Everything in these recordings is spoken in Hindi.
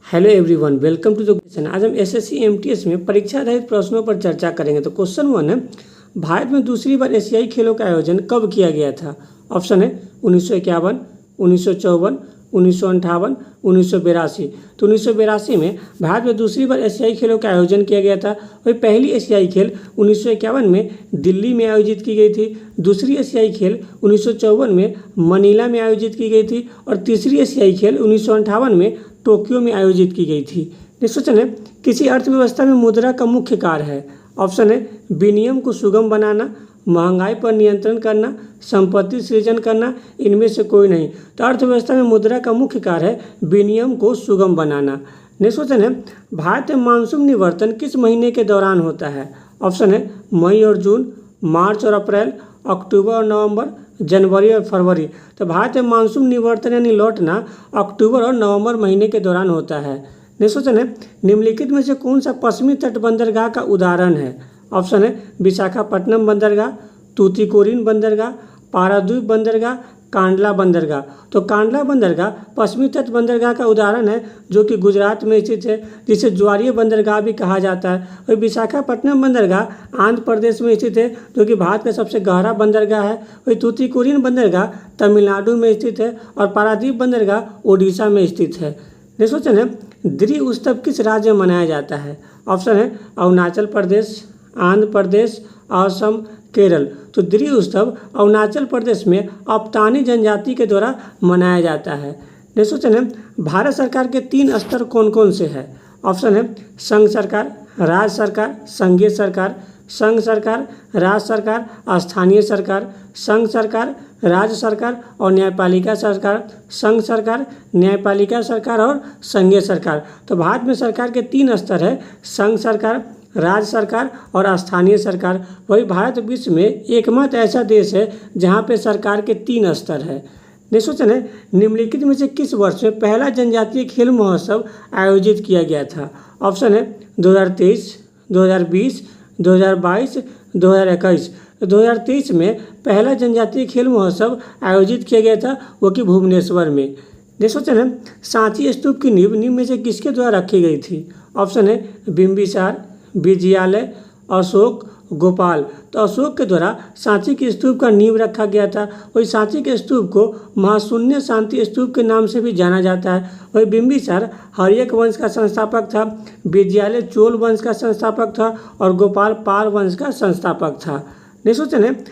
Hello everyone, welcome to the question. आज हम एसएससी एमटीएस में परीक्षा आधारित प्रश्नों पर चर्चा करेंगे। तो क्वेश्चन 1 है, भारत में दूसरी बार एशियाई खेलों का आयोजन कब किया गया था? ऑप्शन है 1951, 1954, 1958, 1982। तो 1982 में भारत में दूसरी बार एशियाई खेलों का आयोजन किया गया था। वही पहली एशियाई खेल 1951 में दिल्ली में आयोजित की गई थी। दूसरी एशियाई खेल 1954 में मनीला में आयोजित की गई थी और तीसरी एशियाई खेल 1958 में टोक्यो में आयोजित की गई थी। नेक्स्ट क्वेश्चन है, किसी अर्थव्यवस्था में मुद्रा का मुख्य कार्य है? ऑप्शन है विनिमय को सुगम बनाना, महंगाई पर नियंत्रण करना, संपत्ति सृजन करना, इनमें से कोई नहीं। तो अर्थव्यवस्था में मुद्रा का मुख्य कार्य है विनिमय को सुगम बनाना। नेक्स्ट क्वेश्चन है, भारत में मानसून निवर्तन किस महीने के दौरान होता है? ऑप्शन है मई और जून, मार्च और अप्रैल, अक्टूबर और नवंबर, जनवरी और फरवरी। तो भारत में मानसून निवर्तन यानी लौटना अक्टूबर और नवंबर महीने के दौरान होता है। नेक्स्ट क्वेश्चन है, निम्नलिखित में से कौन सा पश्चिमी तट बंदरगाह का उदाहरण है? ऑप्शन है विशाखापट्टनम बंदरगाह, तूतीकोरिन बंदरगाह, पारादीप बंदरगाह, कांडला बंदरगाह। तो कांडला बंदरगाह पश्चिमी तट बंदरगाह का उदाहरण है जो कि गुजरात में स्थित है, जिसे ज्वारीय बंदरगाह भी कहा जाता है। और विशाखापट्टनम बंदरगाह आंध्र प्रदेश में स्थित है जो कि भारत का सबसे गहरा बंदरगाह है। वही तूतीकोरिन बंदरगाह तमिलनाडु में स्थित है और पारादीप बंदरगाह ओडिशा में स्थित है। नेक्स्ट क्वेश्चन है, द्रि उत्सव किस राज्य में मनाया जाता है? ऑप्शन है अरुणाचल प्रदेश, आंध्र प्रदेश, असम, केरल। तो द्रि उत्सव अरुणाचल प्रदेश में अप्तानी जनजाति के द्वारा मनाया जाता है। नेक्स्ट क्वेश्चन है, भारत सरकार के 3 स्तर कौन कौन से हैं? ऑप्शन है संघ सरकार, राज्य सरकार, संघीय सरकार। संघ सरकार, राज्य सरकार, स्थानीय सरकार। संघ सरकार, राज्य सरकार और न्यायपालिका सरकार। संघ सरकार, न्यायपालिका सरकार और संघीय सरकार। तो भारत में सरकार के 3 स्तर है, संघ सरकार, राज्य सरकार और स्थानीय सरकार। वही भारत विश्व में एकमात्र ऐसा देश है जहाँ पे सरकार के 3 स्तर है। नेक्स्ट क्वेश्चन है, निम्नलिखित में से किस वर्ष में पहला जनजातीय खेल महोत्सव आयोजित किया गया था? ऑप्शन है 2023, 2020, 2022, 2021। 2023 में पहला जनजातीय खेल महोत्सव आयोजित किया गया था, वो कि भुवनेश्वर में। नेक्स्ट क्वेश्चन है, सांची स्तूप की नींव निम्न में से किसके द्वारा रखी गई थी? ऑप्शन है बिंबिसार, विजयालय, अशोक, गोपाल। तो अशोक के द्वारा सांची के स्तूप का नींव रखा गया था। वही सांची के स्तूप को महाशून्य शांति स्तूप के नाम से भी जाना जाता है। वही बिंबिसार हर्यक वंश का संस्थापक था, विजयालय चोल वंश का संस्थापक था और गोपाल पाल वंश का संस्थापक था। नेक्स्ट क्वेश्चन है,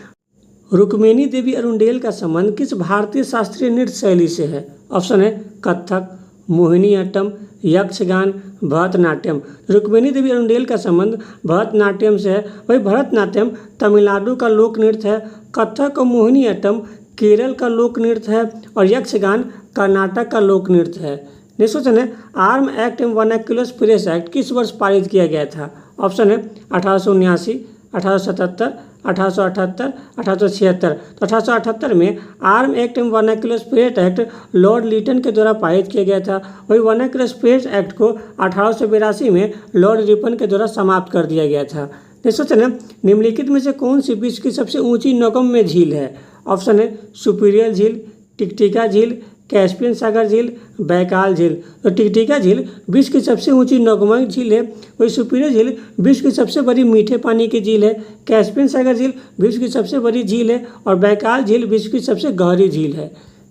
रुक्मिणी देवी अरुंडेल का संबंध किस भारतीय शास्त्रीय नृत्य शैली से है? ऑप्शन है कथक, मोहिनीअट्टम, यक्षगान, भरतनाट्यम। रुक्मिणी देवी अरुंडेल का संबंध भरतनाट्यम से है। वही भरतनाट्यम तमिलनाडु का लोक नृत्य है, कथक और मोहिनीअट्टम केरल का लोक नृत्य है और यक्षगान कर्नाटक का लोक नृत्य है। नेक्स्ट क्वेश्चन है, आर्म एक्ट एवं वर्नाक्युलर प्रेस एक्ट किस वर्ष पारित किया गया था? ऑप्शन है 1879, 1877, 1878, 1876। तो 1878 में आर्म एक्ट एवं vernacular press act lord Lytton के द्वारा पारित किया गया था। वही वर्नाक्युलर प्रेस एक्ट को 1882 में लॉर्ड रिपन के द्वारा समाप्त कर दिया गया था। नेक्स्ट क्वेश्चन है, निम्नलिखित में से कौन सी विश्व की सबसे ऊंची नौगम्य झील है? ऑप्शन है सुपीरियर झील, टिकटिका झील, कैस्पियन सागर झील, बैकाल झील। तो टिकटिका झील विश्व की सबसे ऊंची नौगम्य झील है। वही सुपीरियर झील विश्व की सबसे बड़ी मीठे पानी की झील है। कैस्पियन सागर झील विश्व की सबसे बड़ी झील है और बैकाल झील विश्व की सबसे गहरी झील है।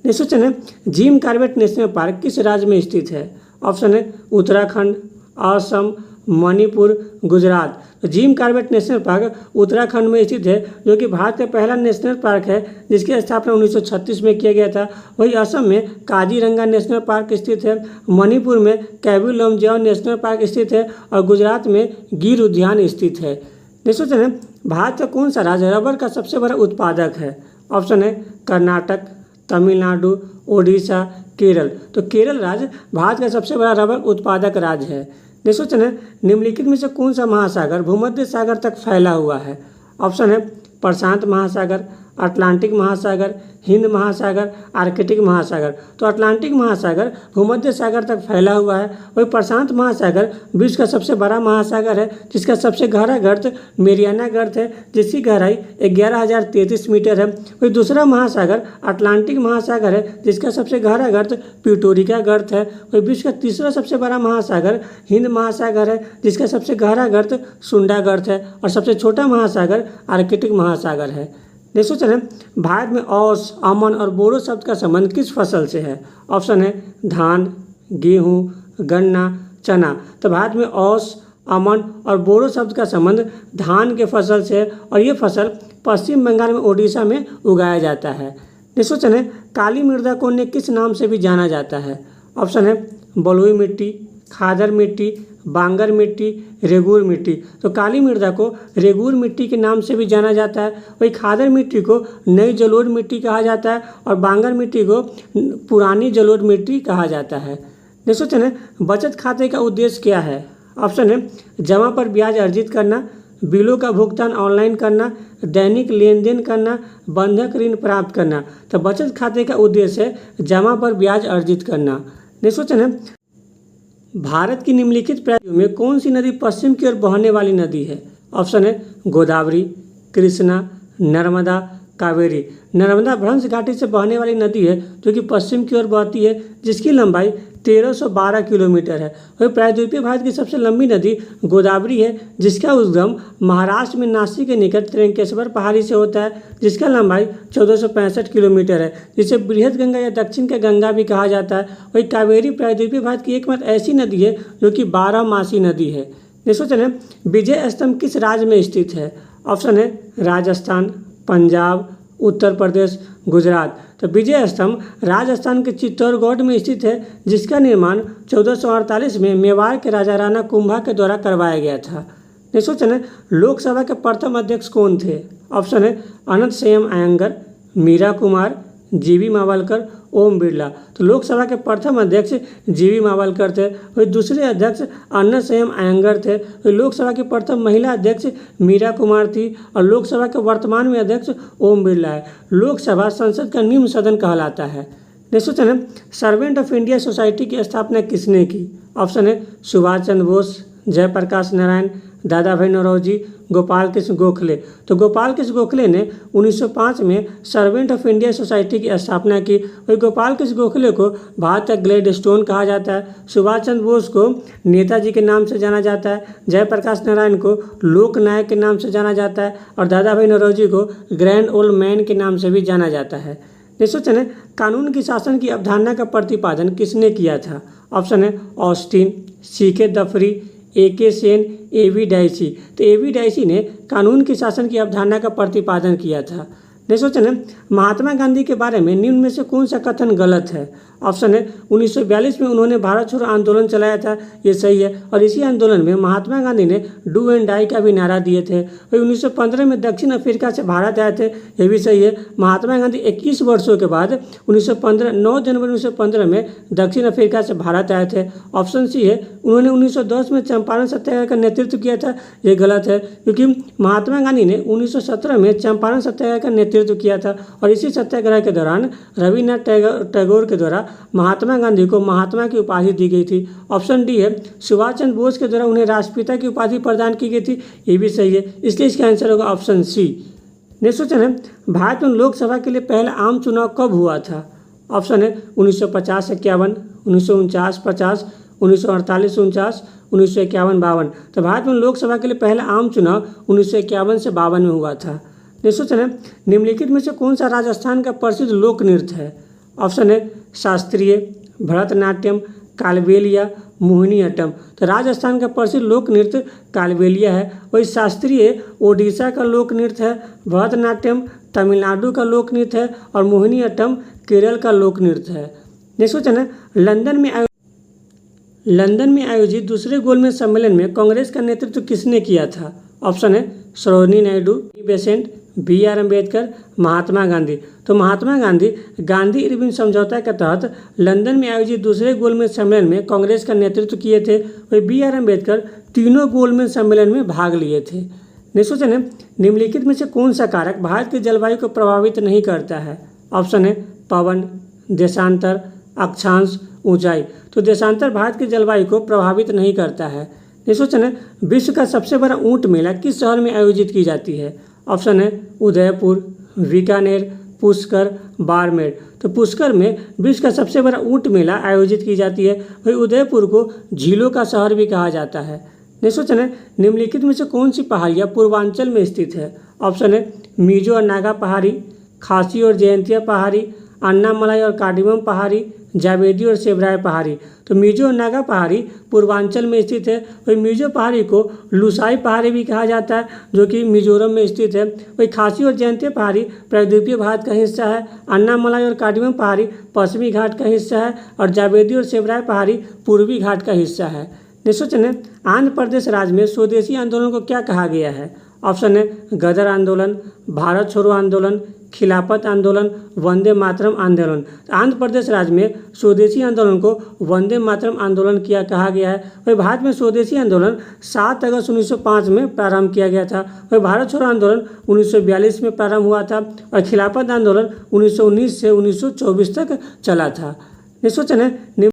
नेक्स्ट क्वेश्चन है, जिम कॉर्बेट नेशनल पार्क किस राज्य में स्थित है? ऑप्शन है उत्तराखंड, असम, मणिपुर, गुजरात। तो Jim Corbett national park Uttarakhand में स्थित है जो कि भारत का पहला नेशनल पार्क है जिसकी स्थापना 1936 में किया गया था। वही असम में काजीरंगा नेशनल पार्क स्थित है, मणिपुर में कैबी लमजाओ नेशनल पार्क स्थित है और गुजरात में गिर उद्यान स्थित है। नेक्स्ट क्वेश्चन है, भारत का कौन सा राज्य रबर का सबसे बड़ा उत्पादक है? ऑप्शन है कर्नाटक, तमिलनाडु, ओडिशा, केरल। तो केरल राज्य भारत का सबसे बड़ा रबर उत्पादक राज्य है। नेक्स्ट क्वेश्चन है, निम्नलिखित में से कौन सा महासागर भूमध्य सागर तक फैला हुआ है? ऑप्शन है प्रशांत महासागर, अटलांटिक महासागर, हिंद महासागर, आर्कटिक महासागर। तो अटलांटिक महासागर भूमध्य सागर तक फैला हुआ है। वही प्रशांत महासागर विश्व का सबसे बड़ा महासागर है, जिसका सबसे गहरा गर्त मेरियाना गर्त है, जिसकी गहराई 11,033 मीटर है। वही दूसरा महासागर अटलांटिक महासागर है, जिसका सबसे गहरा गर्त प्यूटोरिका गर्त है। वही विश्व का तीसरा सबसे बड़ा महासागर हिंद महासागर है, जिसका सबसे गहरा गर्त सुंडा गर्त है। और सबसे छोटा महासागर आर्कटिक महासागर है। नेक्स्ट क्वेश्चन है, भारत में औस, अमन और बोरो शब्द का संबंध किस फसल से है? ऑप्शन है धान, गेहूँ, गन्ना, चना। तो भारत में औस, अमन और बोरो शब्द का संबंध धान के फसल से है और ये फसल पश्चिम बंगाल में ओडिशा में उगाया जाता है। नेक्स्ट क्वेश्चन है, काली मृदा को अन्य किस नाम से भी जाना जाता है? ऑप्शन है बलुई मिट्टी, खादर मिट्टी, बांगर मिट्टी, रेगूर मिट्टी। तो काली मृदा को रेगूर मिट्टी के नाम से भी जाना जाता है। वही खादर मिट्टी को नई जलोढ़ मिट्टी कहा जाता है और बांगर मिट्टी को पुरानी जलोढ़ मिट्टी कहा जाता है। नेक्स्ट क्वेश्चन है, बचत खाते का उद्देश्य क्या है? ऑप्शन है जमा पर ब्याज अर्जित करना, बिलों का भुगतान ऑनलाइन करना, दैनिक लेन देन करना, बंधक ऋण प्राप्त करना। तो बचत खाते का उद्देश्य है जमा पर ब्याज अर्जित करना। नेक्स्ट क्वेश्चन है, भारत की निम्नलिखित प्रांतों में कौन सी नदी पश्चिम की ओर बहने वाली नदी है? ऑप्शन है गोदावरी, कृष्णा, नर्मदा, कावेरी। नर्मदा भ्रंश घाटी से बहने वाली नदी है जो कि पश्चिम की ओर बहती है, जिसकी लंबाई 1312 किलोमीटर है। वही प्रायद्वीपीय भारत की सबसे लंबी नदी गोदावरी है, जिसका उद्गम महाराष्ट्र में नासिक के निकट त्र्यंकेश्वर पहाड़ी से होता है, जिसका लंबाई 1465 किलोमीटर है, जिसे बृहद गंगा या दक्षिण का गंगा भी कहा जाता है। वही कावेरी प्रायद्वीपीय भारत की एकमात्र ऐसी नदी है जो कि 12मासी नदी है। नेक्स्ट क्वेश्चन है, विजय स्तंभ किस राज्य में स्थित है? ऑप्शन है राजस्थान, पंजाब, उत्तर प्रदेश, गुजरात। तो विजय स्तंभ राजस्थान के चित्तौड़गढ़ में स्थित है, जिसका निर्माण 1448 में मेवाड़ के राजा राणा कुंभा के द्वारा करवाया गया था। नेक्स्ट क्वेश्चन है, लोकसभा के प्रथम अध्यक्ष कौन थे? ऑप्शन है अनंत संयम अयंगर, मीरा कुमार, जीवी मावलकर, ओम बिरला। तो लोकसभा के प्रथम अध्यक्ष जीवी मावलकर थे। वही दूसरे अध्यक्ष अनंत संयम अयंगर थे। वही लोकसभा की प्रथम महिला अध्यक्ष मीरा कुमार थी और लोकसभा के वर्तमान में अध्यक्ष ओम बिरला है। लोकसभा संसद का निम्न सदन कहलाता है। नेक्स्ट क्वेश्चन है, सर्वेंट ऑफ इंडिया सोसाइटी की स्थापना किसने की? ऑप्शन है सुभाष चंद्र बोस, जयप्रकाश नारायण, दादा भाई नौरोजी, गोपाल कृष्ण गोखले। तो गोपाल कृष्ण गोखले ने 1905 में सर्वेंट ऑफ इंडिया सोसाइटी की स्थापना की। वही गोपाल कृष्ण गोखले को भारत का ग्लेडस्टोन कहा जाता है। सुभाष चंद्र बोस को नेताजी के नाम से जाना जाता है। जयप्रकाश नारायण को लोकनायक के नाम से जाना जाता है और दादा भाई नौरोजी को ग्रैंड ओल्ड मैन के नाम से भी जाना जाता है। नेक्स्ट क्वेश्चन है, कानून की शासन की अवधारणा का प्रतिपादन किसने किया था? ऑप्शन है Austin, C K Daphtary, A K. Sen, A V. Dicey. तो ए.वी. डाइसी ने कानून की शासन की अवधारणा का प्रतिपादन किया था। नेक्स्ट क्वेश्चन है, महात्मा गांधी के बारे में निम्न में से कौन सा कथन गलत है? ऑप्शन है 1942 में उन्होंने भारत छोड़ो आंदोलन चलाया था, ये सही है। और इसी आंदोलन में महात्मा गांधी ने डू एंड डाई का भी नारा दिए थे। वही 1915 में दक्षिण अफ्रीका से भारत आए थे, ये भी सही है। महात्मा गांधी 21 वर्षों के बाद 1915 9 जनवरी 1915 में दक्षिण अफ्रीका से भारत आए थे। ऑप्शन सी है उन्होंने 1910 में चंपारण सत्याग्रह का नेतृत्व किया था, ये गलत है, क्योंकि महात्मा गांधी ने 1917 में चंपारण सत्याग्रह का नेतृत्व किया था और इसी सत्याग्रह के दौरान रविन्द्रनाथ टैगोर के द्वारा महात्मा गांधी को महात्मा की उपाधि दी गई थी। ऑप्शन डी है सुभाष चंद्र बोस के द्वारा उन्हें राष्ट्रपिता की उपाधि प्रदान की गई थी, ये भी सही है, इसलिए इसका आंसर होगा ऑप्शन सी। नेक्स्ट क्वेश्चन है, भारत में लोकसभा के लिए पहला आम चुनाव कब हुआ था? ऑप्शन है 1950-51, 1949-50, 1948-49, 1951-52। तो भारत में लोकसभा के लिए पहला आम चुनाव 1951 से 52 में हुआ था। नेक्स्ट क्वेश्चन है, निम्नलिखित में से कौन सा राजस्थान का प्रसिद्ध लोक नृत्य है? ऑप्शन है शास्त्रीय, भरतनाट्यम, कालबेलिया, मोहिनीअट्टम। तो राजस्थान का प्रसिद्ध लोक नृत्य कालबेलिया है। वही शास्त्रीय ओडिशा का लोक नृत्य है, भरतनाट्यम तमिलनाडु का लोक नृत्य है और मोहिनीअट्टम केरल का लोक नृत्य है। नेक्स्ट क्वेश्चन है, लंदन में आयोजित दूसरे गोलमेज सम्मेलन में कांग्रेस का नेतृत्व किसने किया था? ऑप्शन है सरोजिनी नायडू, बेसेंट, बी.आर. अम्बेडकर, महात्मा गांधी। तो महात्मा गांधी गांधी इरविन समझौता के तहत लंदन में आयोजित दूसरे गोलमेज सम्मेलन में कांग्रेस का नेतृत्व किए थे। वही बी.आर. अम्बेडकर तीनों गोलमेज सम्मेलन में भाग लिए थे। नेक्स्ट क्वेश्चन है, निम्नलिखित में से कौन सा कारक भारत की जलवायु को प्रभावित नहीं करता है? ऑप्शन है पवन, देशांतर, अक्षांश, ऊंचाई। तो देशांतर भारत की जलवायु को प्रभावित नहीं करता है। नेक्स्ट क्वेश्चन है, विश्व का सबसे बड़ा ऊंट मेला किस शहर में आयोजित की जाती है? ऑप्शन है उदयपुर, बीकानेर, पुष्कर, बाड़मेर। तो पुष्कर में विश्व का सबसे बड़ा ऊंट मेला आयोजित की जाती है। वही उदयपुर को झीलों का शहर भी कहा जाता है। नेक्स्ट क्वेश्चन है, निम्नलिखित में से कौन सी पहाड़ियाँ पूर्वांचल में स्थित है? ऑप्शन है मिजो और नागा पहाड़ी, खासी और जयंतिया पहाड़ी, अन्नामलाई और कार्डिमम पहाड़ी, जावेदी और सेबराय पहाड़ी। तो मिजो और नागा पहाड़ी पूर्वांचल में स्थित है। वही मिजो पहाड़ी को लुसाई पहाड़ी भी कहा जाता है, जो कि मिजोरम में स्थित है। वही खासी और जयंतिया पहाड़ी प्रायद्वीपीय भारत का हिस्सा है। अन्नामलाई और कार्डिमम पहाड़ी पश्चिमी घाट का हिस्सा है और जावेदी और सेबराय पहाड़ी पूर्वी घाट का हिस्सा है। नेक्स्ट क्वेश्चन है, आंध्र प्रदेश राज्य में स्वदेशी आंदोलन को क्या कहा गया है? ऑप्शन है गदर आंदोलन, भारत छोड़ो आंदोलन, खिलाफत आंदोलन, वंदे मातरम आंदोलन। आंध्र प्रदेश राज्य में स्वदेशी आंदोलन को वंदे मातरम आंदोलन किया कहा गया है। वही भारत में स्वदेशी आंदोलन 7 अगस्त 1905 में प्रारंभ किया गया था। वही भारत छोड़ो आंदोलन 1942 में प्रारंभ हुआ था और खिलाफत आंदोलन 1919 से 1924 तक चला था। नेक्स्ट क्वेश्चन है,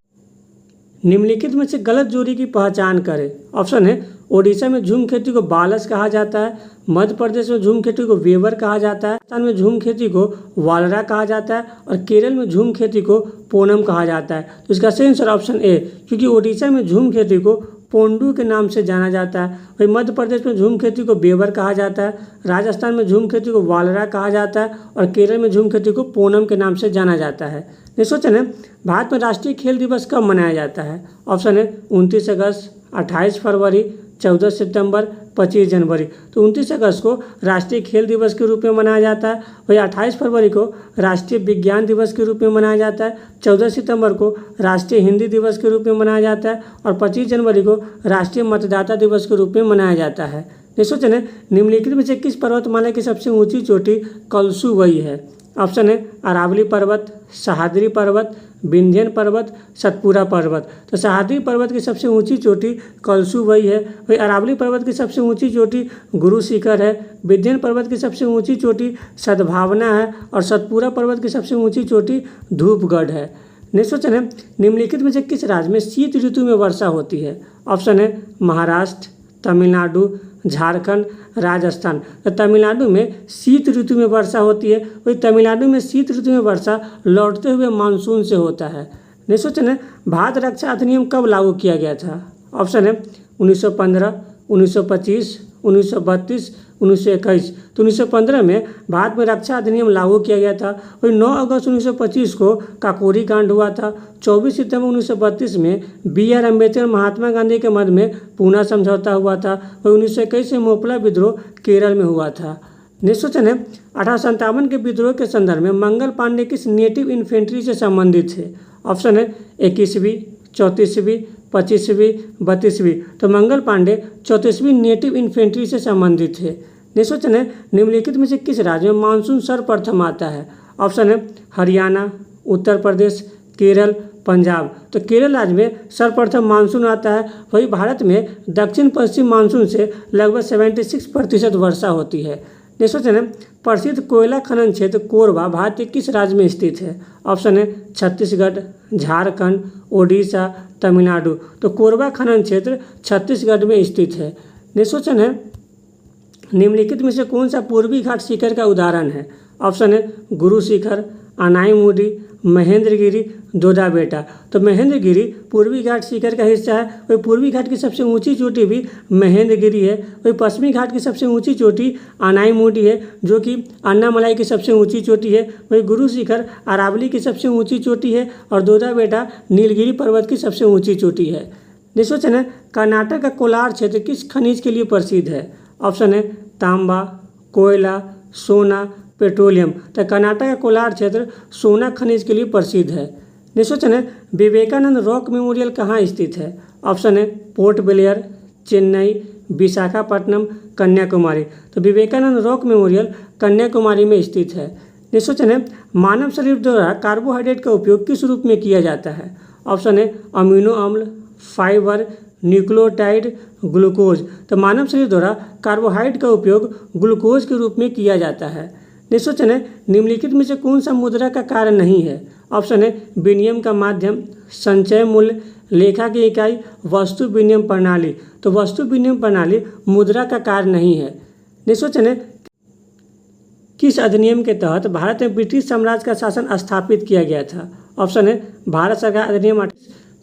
निम्नलिखित में से गलत जोड़ी की पहचान करें। ऑप्शन है ओडिशा में झूम खेती को बालस कहा जाता है, मध्य प्रदेश में झूम खेती को वेवर कहा जाता है, राजस्थान में झूम खेती को वालरा कहा जाता है और केरल में झूम खेती को पोनम कहा जाता है। तो इसका सही आंसर ऑप्शन ए, क्योंकि ओडिशा में झूम खेती को पोंडू के नाम से जाना जाता है। वही मध्य प्रदेश में झूम खेती को बेवर कहा जाता है, राजस्थान में झूम खेती को वालरा कहा जाता है और केरल में झूम खेती को पोनम के नाम से जाना जाता है। नेक्स्ट क्वेश्चन है, भारत में राष्ट्रीय खेल दिवस कब मनाया जाता है? ऑप्शन है 29 अगस्त, 28 फरवरी, 14 सितंबर, 25 जनवरी। तो 29 अगस्त को राष्ट्रीय खेल दिवस के रूप में मनाया जाता है। वही 28 फरवरी को राष्ट्रीय विज्ञान दिवस के रूप में मनाया जाता है, 14 सितंबर को राष्ट्रीय हिंदी दिवस के रूप में मनाया जाता है और 25 जनवरी को राष्ट्रीय मतदाता दिवस के रूप में मनाया जाता है। नेक्स्ट क्वेश्चन है, निम्नलिखित में से किस पर्वतमाला की सबसे ऊंची चोटी कलसुवई है? ऑप्शन है अरावली पर्वत, सह्याद्री पर्वत, विंध्यन पर्वत, सतपुरा पर्वत। तो सह्याद्री पर्वत की सबसे ऊंची चोटी कलसुवई है। वही अरावली पर्वत की सबसे ऊंची चोटी गुरु शिखर है, विंध्यन पर्वत की सबसे ऊंची चोटी सद्भावना है और सतपुरा पर्वत की सबसे ऊंची चोटी धूपगढ़ है। नेक्स्ट क्वेश्चन है, निम्नलिखित में से किस राज्य में शीत ऋतु में वर्षा होती है? ऑप्शन है महाराष्ट्र, तमिलनाडु, झारखंड, राजस्थान। तो तमिलनाडु में शीत ऋतु में वर्षा होती है। वही तमिलनाडु में शीत ऋतु में वर्षा लौटते हुए मानसून से होता है। नेक्स्ट क्वेश्चन है, भारत रक्षा अधिनियम कब लागू किया गया था? ऑप्शन है 1915, 1925, 1932, 1921। तो 1915 में भारत में रक्षा अधिनियम लागू किया गया था। वही 9 अगस्त 1925 को काकोरी कांड हुआ था। 24 सितंबर 1932 में BR अम्बेडकर महात्मा गांधी के मध्य में पूना समझौता हुआ था। वही 1921 से मोपला विद्रोह केरल में हुआ था। नेक्स्ट क्वेश्चन है, 1857 के विद्रोह के संदर्भ में मंगल पांडे किस नेटिव इन्फेंट्री से संबंधित है? ऑप्शन है 21वीं, 34वीं, 25वीं, 32वीं। तो मंगल पांडे 34वीं नेटिव इन्फेंट्री से संबंधित है। नेक्स्ट क्वेश्चन है, निम्नलिखित में से किस राज्य में मानसून सर्वप्रथम आता है? ऑप्शन है हरियाणा, उत्तर प्रदेश, केरल, पंजाब। तो केरल राज्य में सर्वप्रथम मानसून आता है। वही भारत में दक्षिण पश्चिम मानसून से लगभग 76% वर्षा होती है। नेक्स्ट क्वेश्चन है, प्रसिद्ध कोयला खनन क्षेत्र कोरबा भारत के किस राज्य में स्थित है? ऑप्शन है छत्तीसगढ़, झारखंड, ओडिशा, तमिलनाडु। तो कोरबा खनन क्षेत्र छत्तीसगढ़ में स्थित है। नेक्स्ट क्वेश्चन है, निम्नलिखित में से कौन सा पूर्वी घाट शिखर का उदाहरण है? ऑप्शन है गुरु शिखर, अनाईमुडी, महेंद्रगिरी, दोदा बेटा। तो महेंद्रगिरी पूर्वी घाट शिखर का हिस्सा है। वही पूर्वी घाट की सबसे ऊंची चोटी भी महेंद्रगिरी है। वही पश्चिमी घाट की सबसे ऊंची चोटी अनाईमुडी है, जो कि अन्नामलाई की सबसे ऊंची चोटी है। वही गुरु शिखर अरावली की सबसे ऊंची चोटी है और दोदा बेटा नीलगिरी पर्वत की सबसे ऊंची चोटी है। नेक्स्ट क्वेश्चन है, कर्नाटक का कोलार क्षेत्र किस खनिज के लिए प्रसिद्ध है? ऑप्शन है तांबा, कोयला, सोना, पेट्रोलियम। तो कर्नाटक का कोलार क्षेत्र सोना खनिज के लिए प्रसिद्ध है। नेक्स्ट क्वेश्चन है, विवेकानंद रॉक मेमोरियल कहाँ स्थित है? ऑप्शन है पोर्ट ब्लेयर, चेन्नई, विशाखापट्टनम, कन्याकुमारी। तो विवेकानंद रॉक मेमोरियल कन्याकुमारी में स्थित है। नेक्स्ट क्वेश्चन है, मानव शरीर द्वारा कार्बोहाइड्रेट का उपयोग किस रूप में किया जाता है? ऑप्शन है अमीनो अम्ल, फाइबर, न्यूक्लियोटाइड, ग्लूकोज। तो मानव शरीर द्वारा कार्बोहाइड्रेट का उपयोग ग्लूकोज के रूप में किया जाता है। क्वेश्चन है, निम्नलिखित में से कौन सा मुद्रा का कार्य नहीं है? ऑप्शन है विनिमय का माध्यम, संचय मूल्य, लेखा की इकाई, वस्तु विनिमय प्रणाली। तो वस्तु विनिमय प्रणाली मुद्रा का कार्य नहीं है। क्वेश्चन है, किस अधिनियम के तहत भारत में ब्रिटिश साम्राज्य का शासन स्थापित किया गया था? ऑप्शन है भारत सरकार अधिनियम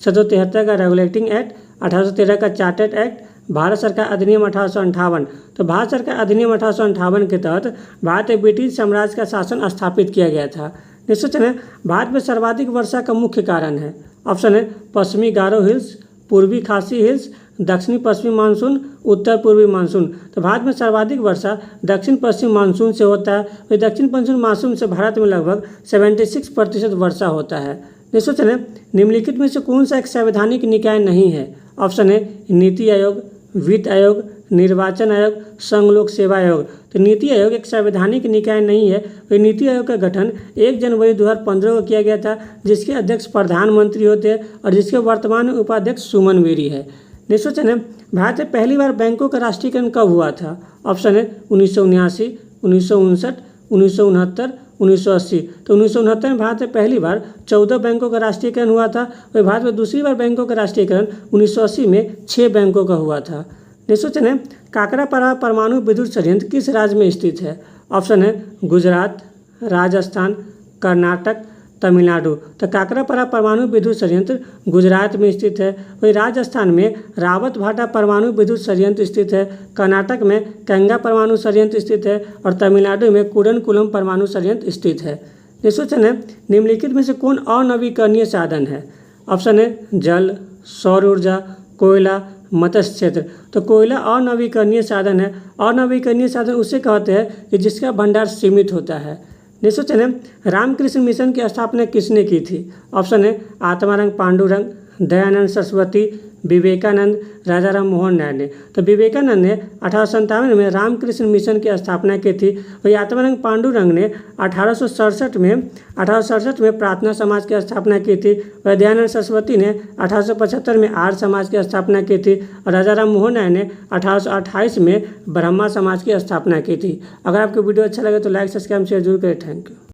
1773 का रेगुलेटिंग एक्ट, 1813 का चार्टर्ड एक्ट, भारत सरकार अधिनियम 1858। तो भारत सरकार अधिनियम 1858 के तहत भारत में ब्रिटिश साम्राज्य का शासन स्थापित किया गया था। क्वेश्चन है, भारत में सर्वाधिक वर्षा का मुख्य कारण है? ऑप्शन है पश्चिमी गारो हिल्स, पूर्वी खासी हिल्स, दक्षिणी पश्चिमी मानसून, उत्तर पूर्वी मानसून। तो भारत में सर्वाधिक वर्षा दक्षिण पश्चिम मानसून से होता है। तो दक्षिण पश्चिम मानसून से भारत में लगभग 76% वर्षा होता है। क्वेश्चन है, निम्नलिखित में से कौन सा एक संवैधानिक निकाय नहीं है? ऑप्शन है नीति आयोग, वित्त आयोग, निर्वाचन आयोग, संघ लोक सेवा आयोग। तो नीति आयोग एक संवैधानिक निकाय नहीं है। तो नीति आयोग का गठन 1 जनवरी 2015 को किया गया था, जिसके अध्यक्ष प्रधानमंत्री होते हैं और जिसके वर्तमान उपाध्यक्ष सुमन बेरी है। क्वेश्चन है, भारत में पहली बार बैंकों का राष्ट्रीयकरण कब हुआ था? ऑप्शन है 1979, 1959, 1969, 1980। तो 1969 में भारत में पहली बार 14 बैंकों का राष्ट्रीयकरण हुआ था। और भारत में दूसरी बार बैंकों का राष्ट्रीयकरण 1980 में 6 बैंकों का हुआ था। क्वेश्चन है, काकरापारा परमाणु विद्युत संयंत्र किस राज्य में स्थित है? ऑप्शन है गुजरात, राजस्थान, कर्नाटक, तमिलनाडु। तो काकरापारा परमाणु विद्युत संयंत्र गुजरात में स्थित है। वही राजस्थान में रावतभाटा परमाणु विद्युत संयंत्र स्थित है, कर्नाटक में कैंगा परमाणु संयंत्र स्थित है और तमिलनाडु में कुडनकुलम परमाणु संयंत्र स्थित है। क्वेश्चन है, निम्नलिखित में से कौन अनवीकरणीय साधन है? ऑप्शन है जल, सौर ऊर्जा, कोयला, मत्स्य क्षेत्र। तो कोयला अनवीकरणीय साधन है। अनवीकरणीय साधन उसे कहते हैं कि जिसका भंडार सीमित होता है। क्वेश्चन है, रामकृष्ण मिशन की स्थापना किसने की थी? ऑप्शन है आत्माराम पांडुरंग, दयानंद सरस्वती, विवेकानंद, राजा राम मोहन राय ने। तो विवेकानंद ने 1857 में रामकृष्ण मिशन की स्थापना की थी। वही आत्माराम पांडुरंग ने 1867 में प्रार्थना समाज की स्थापना की थी। वह दयानंद सरस्वती ने 1875 में आर्य समाज की स्थापना की थी और राजा राम मोहन राय ने 1828 में ब्रह्मा समाज की स्थापना की थी। अगर आपको वीडियो अच्छा लगे तो लाइक, सब्सक्राइब, शेयर जरूर करें। Thank you.